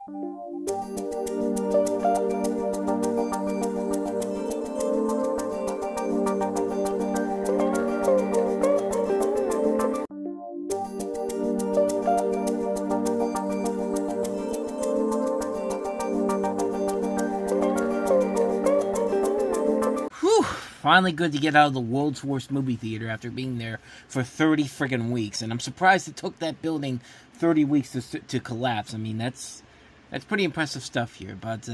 Finally good to get out of the world's worst movie theater after being there for 30 friggin' weeks. And I'm surprised it took that building 30 weeks to collapse. I mean, that's pretty impressive stuff here. But,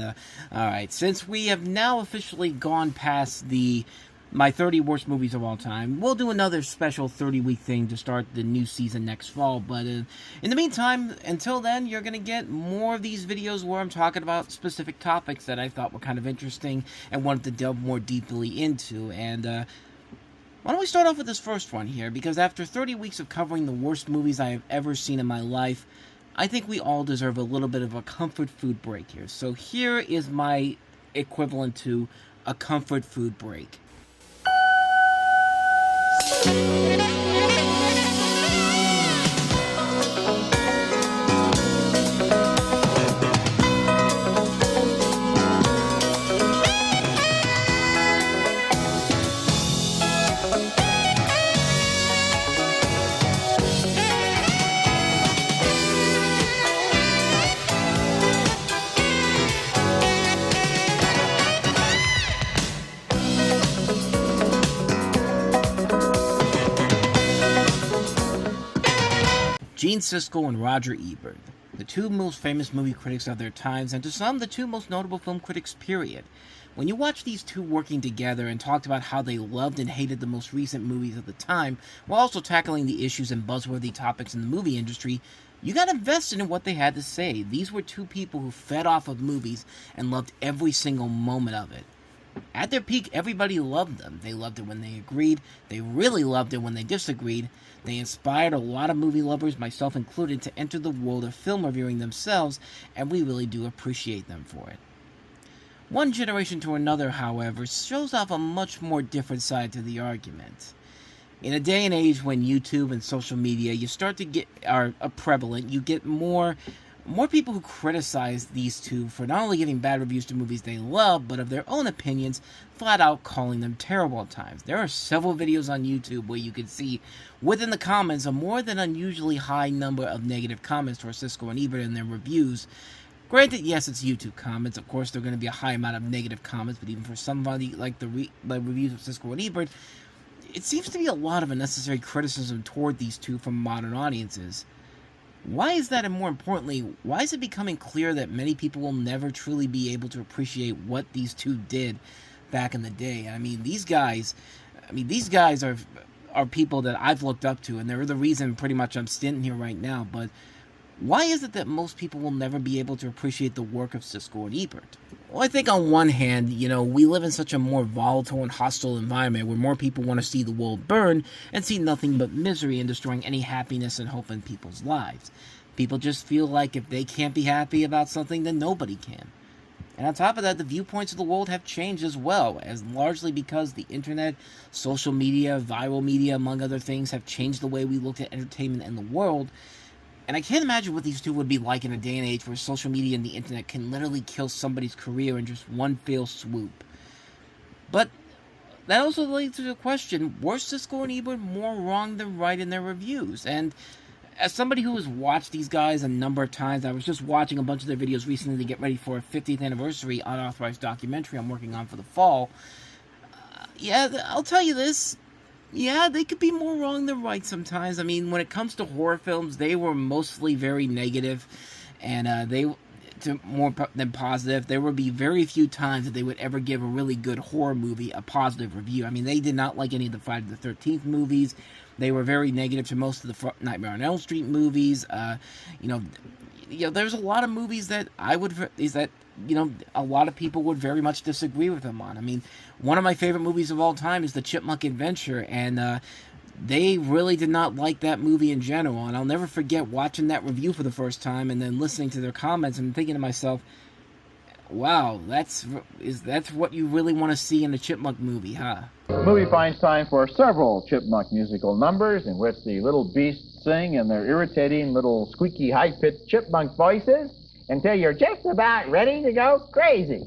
alright, since we have now officially gone past my 30 worst movies of all time, we'll do another special 30-week thing to start the new season next fall. But in the meantime, until then, you're going to get more of these videos where I'm talking about specific topics that I thought were kind of interesting and wanted to delve more deeply into. And why don't we start off with this first one here? Because after 30 weeks of covering the worst movies I have ever seen in my life, I think we all deserve a little bit of a comfort food break here. So here is my equivalent to a comfort food break. Siskel and Roger Ebert, the two most famous movie critics of their times, and to some, the two most notable film critics, period. When you watch these two working together and talked about how they loved and hated the most recent movies of the time, while also tackling the issues and buzzworthy topics in the movie industry, you got invested in what they had to say. These were two people who fed off of movies and loved every single moment of it. At their peak, everybody loved them. They loved it when they agreed. They really loved it when they disagreed. They inspired a lot of movie lovers, myself included, to enter the world of film reviewing themselves, and we really do appreciate them for it. One generation to another, however, shows off a much more different side to the argument. In a day and age when YouTube and social media are prevalent, you get more people who criticize these two for not only giving bad reviews to movies they love, but of their own opinions, flat out calling them terrible at times. There are several videos on YouTube where you can see within the comments a more than unusually high number of negative comments towards Siskel and Ebert in their reviews. Granted, yes, it's YouTube comments. Of course, there are going to be a high amount of negative comments, but even for somebody like the reviews of Siskel and Ebert, it seems to be a lot of unnecessary criticism toward these two from modern audiences. Why is that, and more importantly, why is it becoming clear that many people will never truly be able to appreciate what these two did back in the day? I mean, these guys are people that I've looked up to, and they're the reason pretty much I'm standing here right now, but why is it that most people will never be able to appreciate the work of Siskel and Ebert? Well, I think on one hand, we live in such a more volatile and hostile environment where more people want to see the world burn and see nothing but misery and destroying any happiness and hope in people's lives. People just feel like if they can't be happy about something, then nobody can. And on top of that, the viewpoints of the world have changed as well, as largely because the internet, social media, viral media, among other things, have changed the way we look at entertainment in the world. And I can't imagine what these two would be like in a day and age where social media and the internet can literally kill somebody's career in just one fell swoop. But that also leads to the question, were Siskel and Ebert more wrong than right in their reviews? And as somebody who has watched these guys a number of times, I was just watching a bunch of their videos recently to get ready for a 50th anniversary unauthorized documentary I'm working on for the fall. I'll tell you this. Yeah, they could be more wrong than right sometimes. I mean, when it comes to horror films, they were mostly very negative, and more than positive. There would be very few times that they would ever give a really good horror movie a positive review. I mean, they did not like any of the Friday the 13th movies. They were very negative to most of the Nightmare on Elm Street movies. There's a lot of movies that a lot of people would very much disagree with them on. I mean, one of my favorite movies of all time is The Chipmunk Adventure, and they really did not like that movie in general. And I'll never forget watching that review for the first time and then listening to their comments and thinking to myself, wow, that's what you really want to see in a Chipmunk movie, huh? The movie finds time for several Chipmunk musical numbers in which the little beasts sing in their irritating little squeaky high-pitched chipmunk voices. until you're just about ready to go crazy.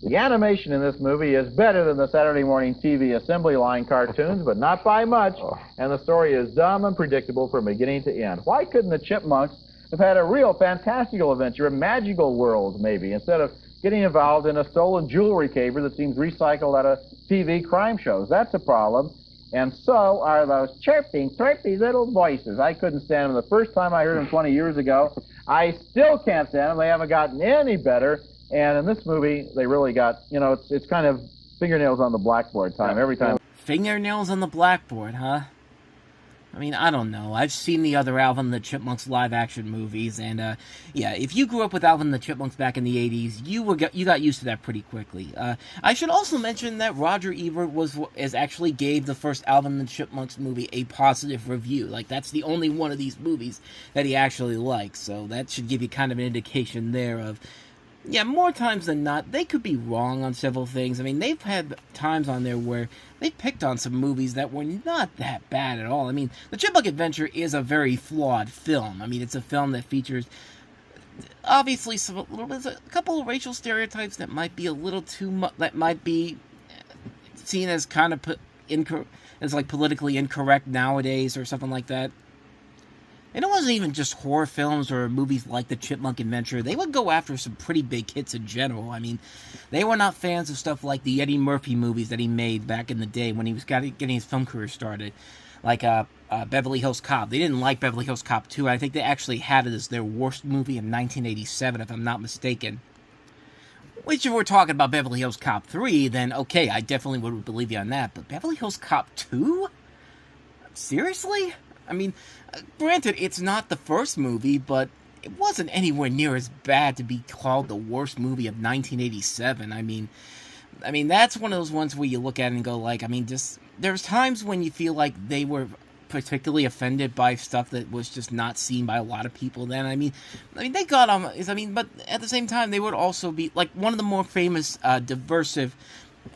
The animation in this movie is better than the Saturday morning TV assembly line cartoons, but not by much, and the story is dumb and predictable from beginning to end. Why couldn't the Chipmunks have had a real fantastical adventure, a magical world, maybe, instead of getting involved in a stolen jewelry caper that seems recycled out of TV crime shows? That's a problem. And so are those chirping, chirpy little voices. I couldn't stand them the first time I heard them 20 years ago. I still can't stand them. They haven't gotten any better. And in this movie, they really got, it's kind of fingernails on the blackboard time every time. Fingernails on the blackboard, huh? I mean, I don't know. I've seen the other Alvin and the Chipmunks live-action movies, and yeah, if you grew up with Alvin and the Chipmunks back in the 80s, you got used to that pretty quickly. I should also mention that Roger Ebert actually gave the first Alvin and the Chipmunks movie a positive review. Like, that's the only one of these movies that he actually likes, so that should give you kind of an indication there of, yeah, more times than not, they could be wrong on several things. I mean, they've had times on there where they picked on some movies that were not that bad at all. I mean, The Chipmunk Adventure is a very flawed film. I mean, it's a film that features, obviously, a couple of racial stereotypes that might be a little too much, that might be seen as kind of politically incorrect nowadays or something like that. And it wasn't even just horror films or movies like The Chipmunk Adventure. They would go after some pretty big hits in general. I mean, they were not fans of stuff like the Eddie Murphy movies that he made back in the day when he was getting his film career started. Like Beverly Hills Cop. They didn't like Beverly Hills Cop 2. I think they actually had it as their worst movie in 1987, if I'm not mistaken. Which, if we're talking about Beverly Hills Cop 3, then okay, I definitely would believe you on that. But Beverly Hills Cop 2? Seriously? I mean, granted, it's not the first movie, but it wasn't anywhere near as bad to be called the worst movie of 1987. I mean, that's one of those ones where you look at it and go, like, I mean, just, there's times when you feel like they were particularly offended by stuff that was just not seen by a lot of people then. I mean, they got on, but at the same time, they would also be, like, one of the more famous, diversive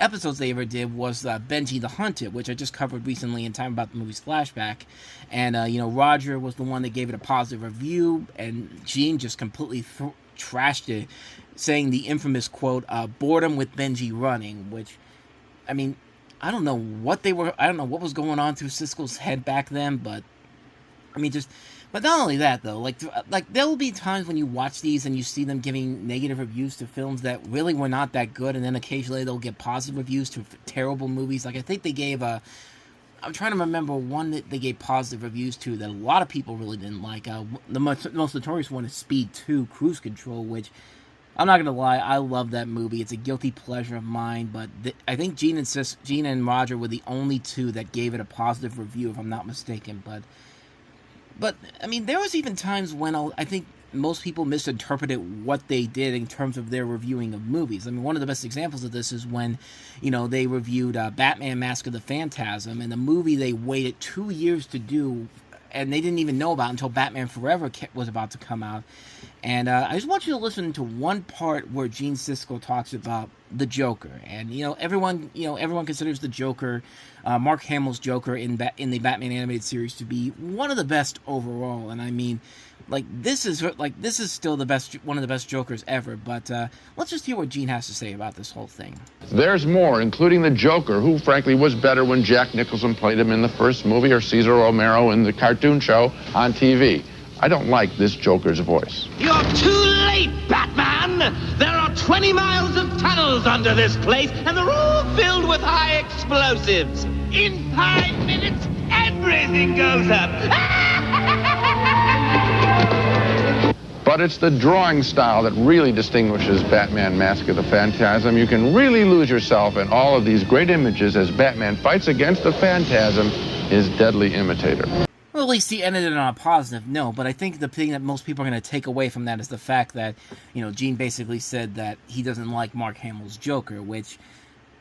episodes they ever did was Benji the Hunted, which I just covered recently in time about the movie's flashback. And, Roger was the one that gave it a positive review, and Gene just completely trashed it, saying the infamous quote, boredom with Benji running, which, I mean, I don't know what was going on through Siskel's head back then, but, I mean, but not only that, though, like there will be times when you watch these and you see them giving negative reviews to films that really were not that good, and then occasionally they'll get positive reviews to terrible movies. Like, I think they gave I'm trying to remember one that they gave positive reviews to that a lot of people really didn't like. The most notorious one is Speed 2, Cruise Control, which, I'm not going to lie, I love that movie. It's a guilty pleasure of mine, but I think Gene and Roger were the only two that gave it a positive review, if I'm not mistaken, But, I mean, there was even times when I think most people misinterpreted what they did in terms of their reviewing of movies. I mean, one of the best examples of this is when, they reviewed Batman Mask of the Phantasm, and the movie they waited 2 years to do, and they didn't even know about until Batman Forever was about to come out. And I just want you to listen to one part where Gene Siskel talks about the Joker. And, everyone considers the Joker, Mark Hamill's Joker in the Batman animated series, to be one of the best overall. And I mean, this is still one of the best Jokers ever. But let's just hear what Gene has to say about this whole thing. There's more, including the Joker, who frankly was better when Jack Nicholson played him in the first movie, or Cesar Romero in the cartoon show on TV. I don't like this Joker's voice. You're too late, Batman! There are 20 miles of tunnels under this place, and they're all filled with high explosives. In 5 minutes, everything goes up. But it's the drawing style that really distinguishes Batman Mask of the Phantasm. You can really lose yourself in all of these great images as Batman fights against the Phantasm, his deadly imitator. Well, at least he ended it on a positive note, but I think the thing that most people are going to take away from that is the fact that, Gene basically said that he doesn't like Mark Hamill's Joker, which,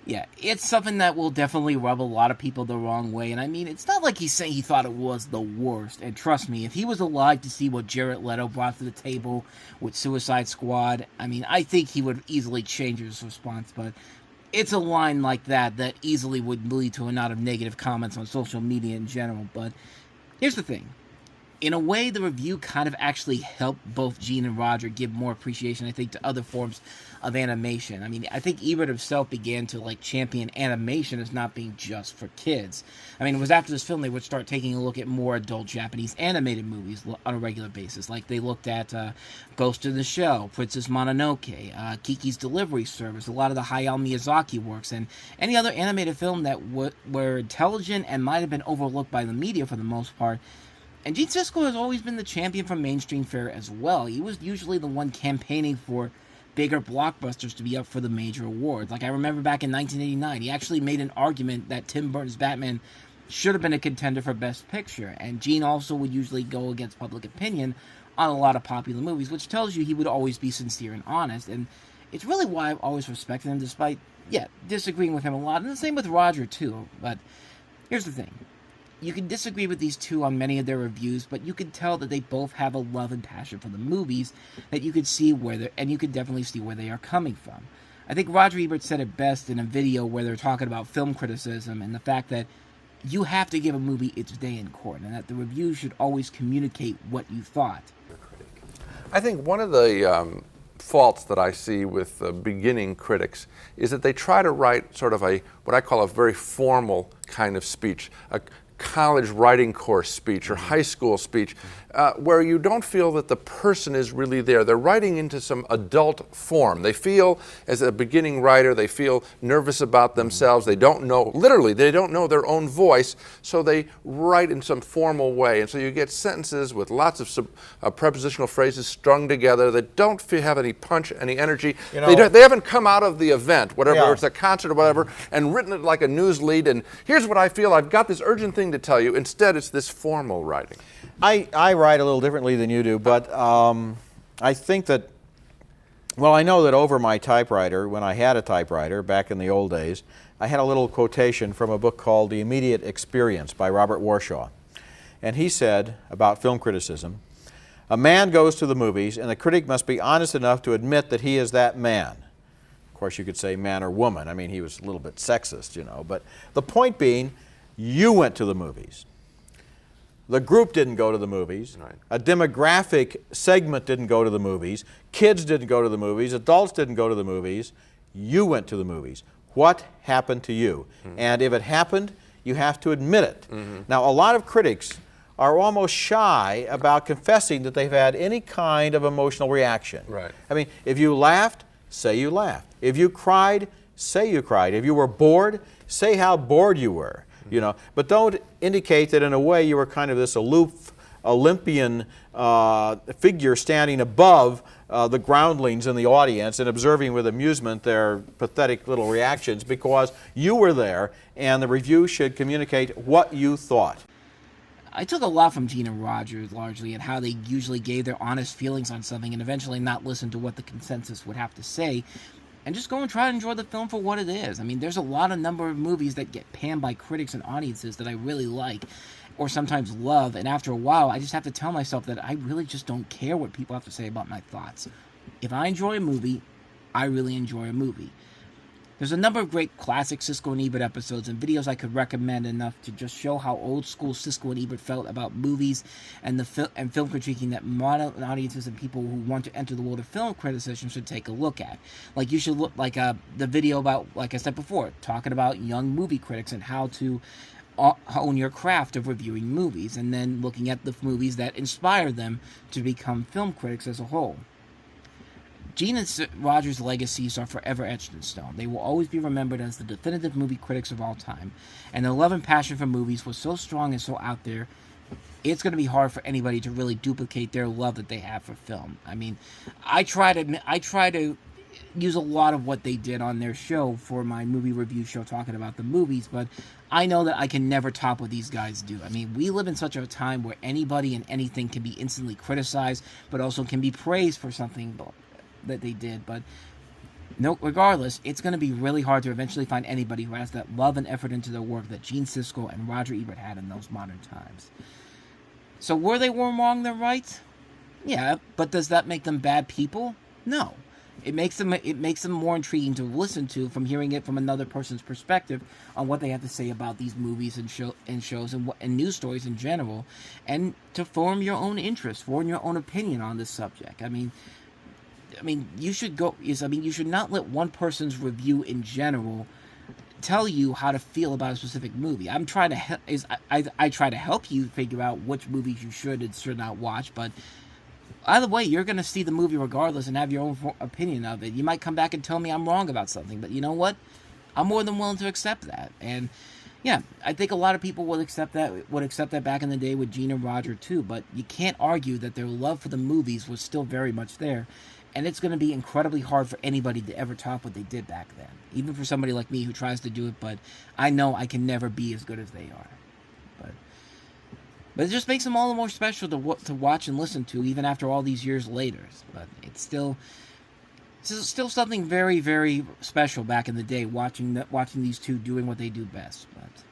yeah, it's something that will definitely rub a lot of people the wrong way. And I mean, it's not like he's saying he thought it was the worst. And trust me, if he was alive to see what Jared Leto brought to the table with Suicide Squad, I mean, I think he would easily change his response, but it's a line like that easily would lead to a lot of negative comments on social media in general. But here's the thing. in a way, the review kind of actually helped both Gene and Roger give more appreciation, I think, to other forms of animation. I mean, I think Ebert himself began to, like, champion animation as not being just for kids. I mean, it was after this film they would start taking a look at more adult Japanese animated movies on a regular basis. Like, they looked at Ghost in the Shell, Princess Mononoke, Kiki's Delivery Service, a lot of the Hayao Miyazaki works, and any other animated film that were intelligent and might have been overlooked by the media for the most part. And Gene Siskel has always been the champion for mainstream fare as well. He was usually the one campaigning for bigger blockbusters to be up for the major awards. Like, I remember back in 1989, he actually made an argument that Tim Burton's Batman should have been a contender for Best Picture. And Gene also would usually go against public opinion on a lot of popular movies, which tells you he would always be sincere and honest. And it's really why I've always respected him, despite, disagreeing with him a lot. And the same with Roger, too. But here's the thing. You can disagree with these two on many of their reviews, but you can tell that they both have a love and passion for the movies that you could see and you could definitely see where they are coming from. I think Roger Ebert said it best in a video where they're talking about film criticism and the fact that you have to give a movie its day in court, and that the review should always communicate what you thought. I think one of the faults that I see with beginning critics is that they try to write sort of what I call a very formal kind of speech, a college writing course speech or high school speech, where you don't feel that the person is really there. They're writing into some adult form. They feel, as a beginning writer, they feel nervous about themselves. They don't know, literally, they don't know their own voice, so they write in some formal way. And so you get sentences with lots of prepositional phrases strung together that don't have any punch, any energy. You know, they haven't come out of the event, whatever, it's a concert or whatever, and written it like a news lead, and here's what I feel, I've got this urgent thing to tell you. Instead, it's this formal writing. I write a little differently than you do, but I think that, well, I know that over my typewriter, when I had a typewriter back in the old days, I had a little quotation from a book called The Immediate Experience by Robert Warshaw. And he said about film criticism, a man goes to the movies and the critic must be honest enough to admit that he is that man. Of course, you could say man or woman. I mean, he was a little bit sexist, you know. But the point being, you went to the movies. The group didn't go to the movies. Right. A demographic segment didn't go to the movies. Kids didn't go to the movies. Adults didn't go to the movies. You went to the movies. What happened to you? Mm-hmm. And if it happened, you have to admit it. Mm-hmm. Now, a lot of critics are almost shy about confessing that they've had any kind of emotional reaction. Right. I mean, if you laughed, say you laughed. If you cried, say you cried. If you were bored, say how bored you were. You know, but don't indicate that in a way you were kind of this aloof Olympian figure standing above the groundlings in the audience and observing with amusement their pathetic little reactions, because you were there and the review should communicate what you thought. I took a lot from Gene and Roger, largely, and how they usually gave their honest feelings on something and eventually not listen to what the consensus would have to say, and just go and try to enjoy the film for what it is. I mean, there's a number of movies that get panned by critics and audiences that I really like, or sometimes love, and after a while, I just have to tell myself that I really just don't care what people have to say about my thoughts. If I enjoy a movie, I really enjoy a movie. There's a number of great classic Siskel and Ebert episodes and videos I could recommend enough to just show how old school Siskel and Ebert felt about movies and film critiquing that modern audiences and people who want to enter the world of film criticism should take a look at. Like, you should look like the video about, like I said before, talking about young movie critics and how to hone your craft of reviewing movies, and then looking at the movies that inspire them to become film critics as a whole. Gene and Roger's legacies are forever etched in stone. They will always be remembered as the definitive movie critics of all time. And their love and passion for movies was so strong and so out there, it's going to be hard for anybody to really duplicate their love that they have for film. I mean, I try to use a lot of what they did on their show for my movie review show talking about the movies, but I know that I can never top what these guys do. I mean, we live in such a time where anybody and anything can be instantly criticized, but also can be praised for something that they did. But no, regardless, it's going to be really hard to eventually find anybody who has that love and effort into their work that Gene Siskel and Roger Ebert had in those modern times. So were they more wrong than right? Yeah, but does that make them bad people? No. It makes them more intriguing to listen to from hearing it from another person's perspective on what they have to say about these movies and shows and news stories in general, and to form your own interest, form your own opinion on this subject. I mean, you should not let one person's review in general tell you how to feel about a specific movie. I try to help you figure out which movies you should and should not watch, but either way, you're going to see the movie regardless and have your own opinion of it. You might come back and tell me I'm wrong about something, but you know what? I'm more than willing to accept that. And yeah, I think a lot of people would accept that back in the day with Gene and Roger too, but you can't argue that their love for the movies was still very much there. And it's going to be incredibly hard for anybody to ever top what they did back then. Even for somebody like me who tries to do it, but I know I can never be as good as they are. But it just makes them all the more special to watch and listen to, even after all these years later. But it's still something very, very special back in the day, watching these two doing what they do best. But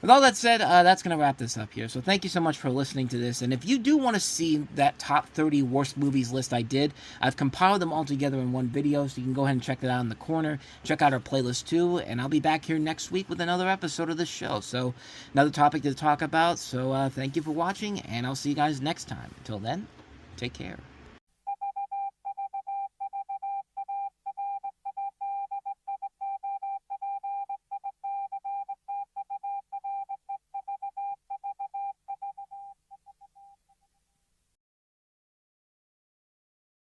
with all that said, that's going to wrap this up here. So thank you so much for listening to this. And if you do want to see that top 30 worst movies list I did, I've compiled them all together in one video, so you can go ahead and check that out in the corner. Check out our playlist too, and I'll be back here next week with another episode of this show. So another topic to talk about. So thank you for watching, and I'll see you guys next time. Until then, take care.